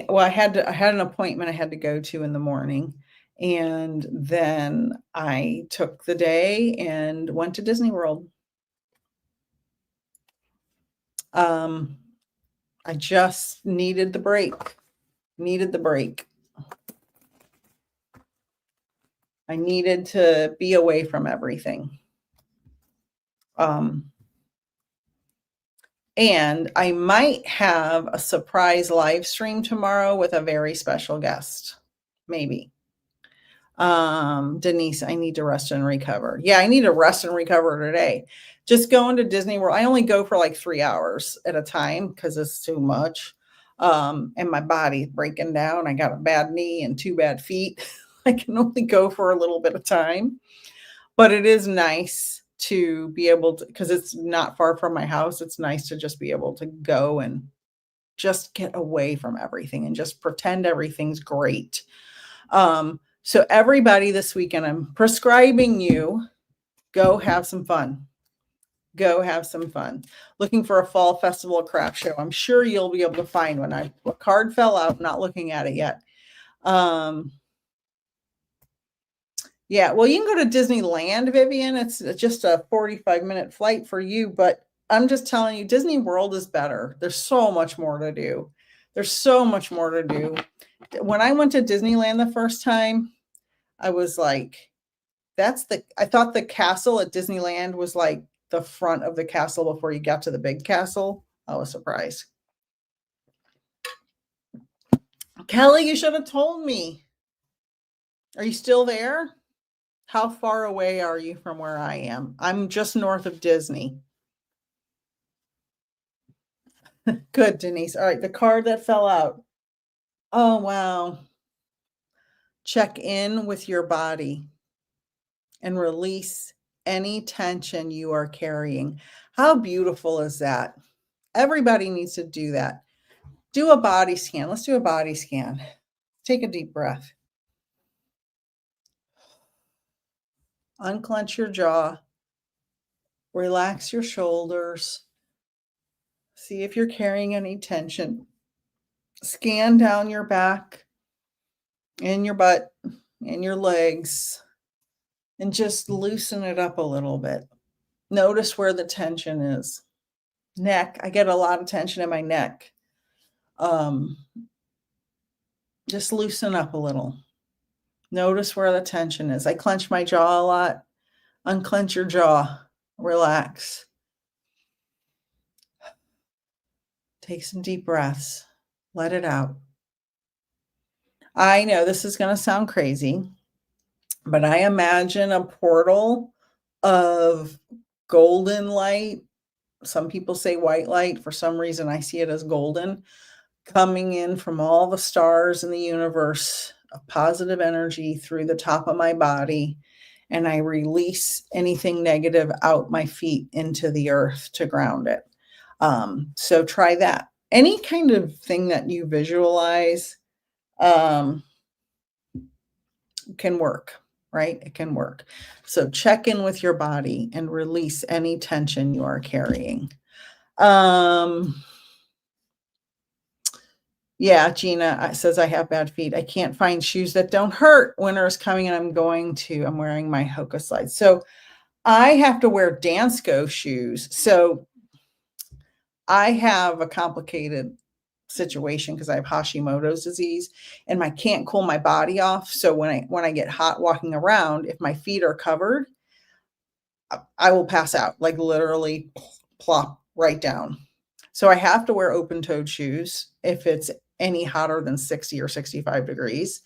well, I had an appointment I had to go to in the morning, and then I took the day and went to Disney World. I just needed the break. I needed to be away from everything. And I might have a surprise live stream tomorrow with a very special guest. Maybe. Denise, I need to rest and recover. Yeah, I need to rest and recover today. Just going to Disney World. I only go for like 3 hours at a time because it's too much. And my body's breaking down. I got a bad knee and 2 bad feet. I can only go for a little bit of time. But it is nice to be able to, because it's not far from my house. It's nice to just be able to go and just get away from everything and just pretend everything's great. So everybody this weekend, I'm prescribing you, go have some fun. Go have some fun. Looking for a fall festival craft show. I'm sure you'll be able to find one. A card fell out, not looking at it yet. Yeah, well, you can go to Disneyland, Vivian. It's just a 45-minute flight for you, but I'm just telling you, Disney World is better. There's so much more to do. There's so much more to do. When I went to Disneyland the first time, I was like, I thought the castle at Disneyland was like the front of the castle before you got to the big castle. I was surprised. Kelly, you should have told me. Are you still there? How far away are you from where I am? I'm just north of Disney. Good, Denise. All right, the card that fell out. Oh, wow. Check in with your body and release any tension you are carrying. How beautiful is that? Everybody needs to do that. Do a body scan. Let's do a body scan. Take a deep breath. Unclench your jaw. Relax your shoulders. See if you're carrying any tension. Scan down your back and your butt and your legs and just loosen it up a little bit. Notice where the tension is. Neck. I get a lot of tension in my neck. Just loosen up a little. Notice where the tension is. I clench my jaw a lot. Unclench your jaw. Relax. Take some deep breaths. Let it out. I know this is going to sound crazy, but I imagine a portal of golden light. Some people say white light. For some reason, I see it as golden, coming in from all the stars in the universe of positive energy through the top of my body. And I release anything negative out my feet into the earth to ground it. So try that. Any kind of thing that you visualize can work, right? It can work. So check in with your body and release any tension you are carrying. Yeah, Gina says I have bad feet. I can't find shoes that don't hurt. Winter is coming and I'm wearing my Hoka slides. So I have to wear Dansko shoes. So I have a complicated situation because I have Hashimoto's disease and I can't cool my body off. So when I get hot walking around, if my feet are covered, I will pass out, like literally plop right down. So I have to wear open-toed shoes if it's any hotter than 60 or 65 degrees.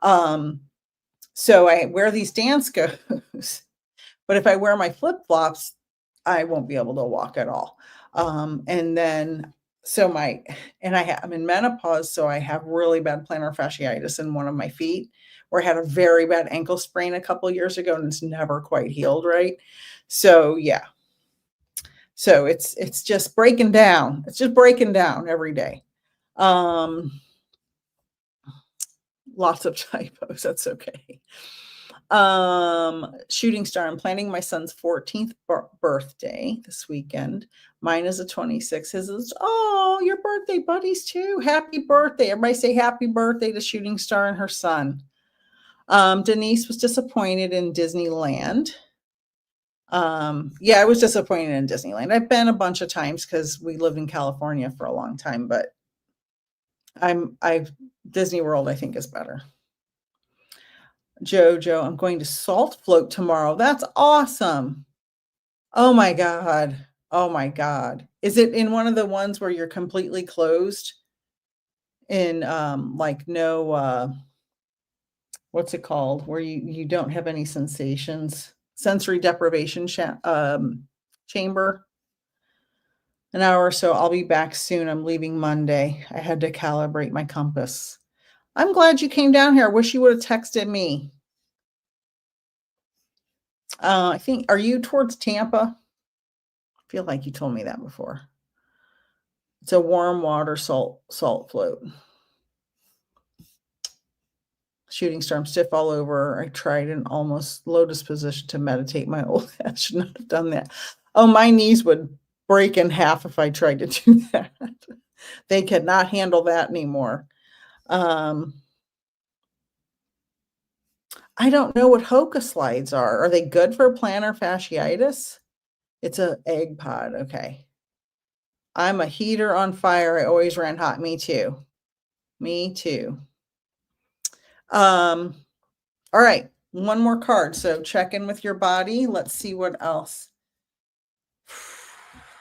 So I wear these Danskos, but if I wear my flip-flops, I won't be able to walk at all. And then So I'm in menopause, so I have really bad plantar fasciitis in one of my feet, where I had a very bad ankle sprain a couple years ago, and it's never quite healed right. So yeah. So it's just breaking down. It's just breaking down every day. Lots of typos. That's okay. Shooting star. I'm planning my son's 14th birthday this weekend. Mine is the 26th. His is, oh, your birthday buddies too. Happy birthday. Everybody say happy birthday to Shooting Star and her son. Denise was disappointed in Disneyland. Yeah, I was disappointed in Disneyland. I've been a bunch of times because we lived in California for a long time, but Disney World, I think, is better. Jojo, I'm going to Salt Float tomorrow. That's awesome. Oh my God. Oh my God. Is it in one of the ones where you're completely closed? In like no what's it called? Where you don't have any sensations. Sensory deprivation chamber. An hour or so. I'll be back soon. I'm leaving Monday. I had to calibrate my compass. I'm glad you came down here. I wish you would have texted me. I think, are you towards Tampa? I feel like you told me that before. It's a warm water salt float. Shooting star, I'm stiff all over. I tried an almost lotus position to meditate. My old I should not have done that. Oh, my knees would break in half if I tried to do that. They could not handle that anymore. I don't know what Hoka slides are. Are they good for plantar fasciitis? It's an egg pod. Okay. I'm a heater on fire. I always ran hot. Me too. Me too. All right. One more card. So check in with your body. Let's see what else.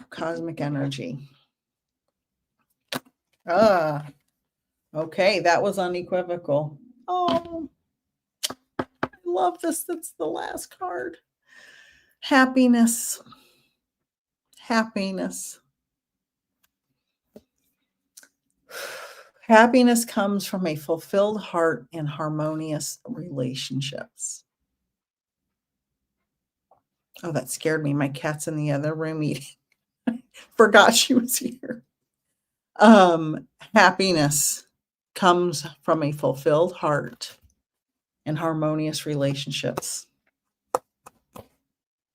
Cosmic energy. Okay. That was unequivocal. Oh, I love this. That's the last card. Happiness. Happiness. Happiness comes from a fulfilled heart and harmonious relationships. Oh, that scared me. My cat's in the other room eating. Forgot she was here. Happiness comes from a fulfilled heart and harmonious relationships.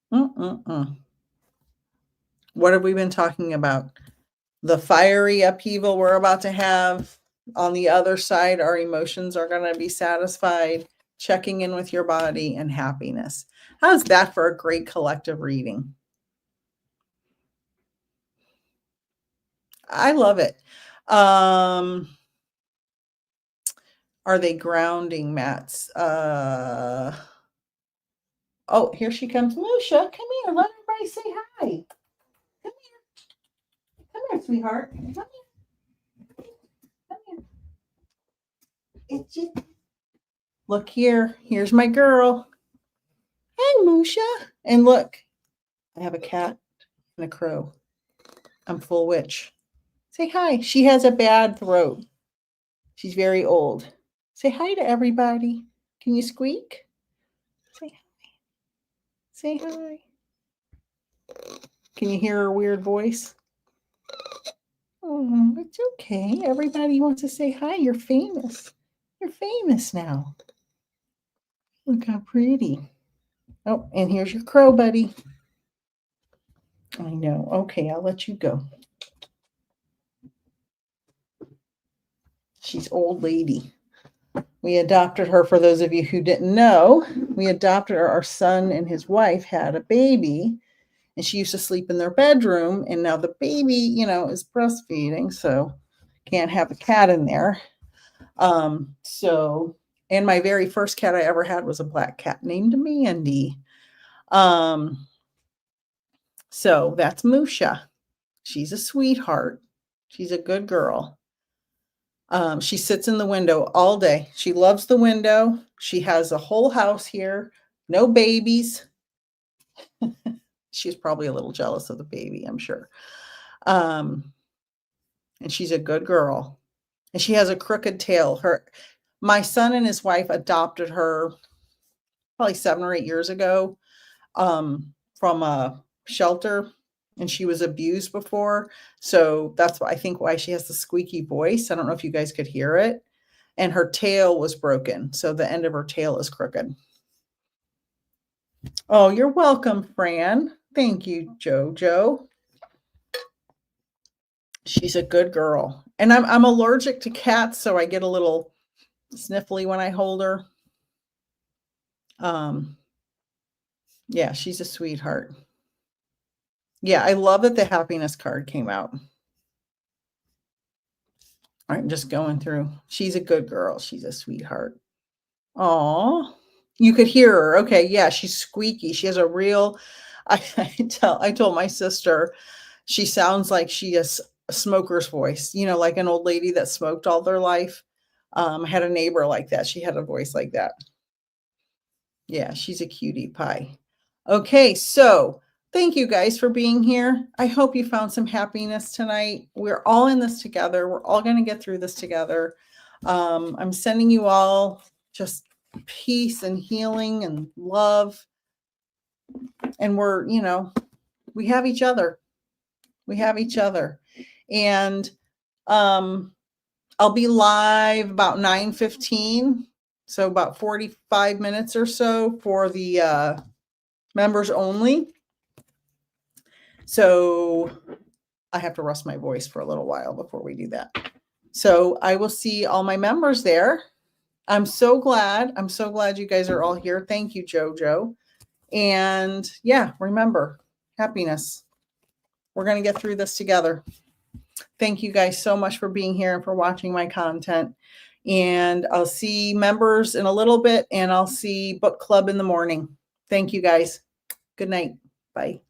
What have we been talking about? The fiery upheaval we're about to have. On the other side, our emotions are going to be satisfied, checking in with your body, and happiness. How's that for a great collective reading? I love it. Are they grounding mats? Oh, here she comes. Musha, come here. Let everybody say hi. Come here. Come here, sweetheart. Come here. Come here. It's you. Look here. Here's my girl. Hi, Musha. And look, I have a cat and a crow. I'm full witch. Say hi. She has a bad throat. She's very old. Say hi to everybody. Can you squeak? Say hi. Say hi. Can you hear her weird voice? Oh, it's okay. Everybody wants to say hi. You're famous. You're famous now. Look how pretty. Oh, and here's your crow, buddy. I know. Okay, I'll let you go. She's old lady. We adopted her. For those of you who didn't know, we adopted her. Our son and his wife had a baby, and she used to sleep in their bedroom. And now the baby, is breastfeeding, so can't have a cat in there. And my very first cat I ever had was a black cat named Mandy. So that's Musha. She's a sweetheart. She's a good girl. She sits in the window all day. She loves the window. She has a whole house here. No babies. She's probably a little jealous of the baby, I'm sure. and she's a good girl. And she has a crooked tail. My son and his wife adopted her probably 7 or 8 years ago, from a shelter, and she was abused before. So that's why I think why she has the squeaky voice. I don't know if you guys could hear it. And her tail was broken. So the end of her tail is crooked. Oh, you're welcome, Fran. Thank you, Jojo. She's a good girl. And I'm allergic to cats, so I get a little sniffly when I hold her. Yeah, she's a sweetheart. Yeah, I love that the happiness card came out. I'm just going through. She's a good girl. She's a sweetheart. Aw, you could hear her. Okay, yeah, she's squeaky. She has a real. I told my sister, she sounds like she has a smoker's voice. You know, like an old lady that smoked all their life. I had a neighbor like that. She had a voice like that. Yeah, she's a cutie pie. Okay, so thank you guys for being here. I hope you found some happiness tonight. We're all in this together. We're all going to get through this together. I'm sending you all just peace and healing and love. And we have each other. We have each other. And I'll be live about 9:15. So about 45 minutes or so for the members only. So I have to rest my voice for a little while before we do that. So I will see all my members there. I'm so glad. I'm so glad you guys are all here. Thank you, Jojo. And yeah, remember, happiness. We're going to get through this together. Thank you guys so much for being here and for watching my content. And I'll see members in a little bit, and I'll see book club in the morning. Thank you guys. Good night. Bye.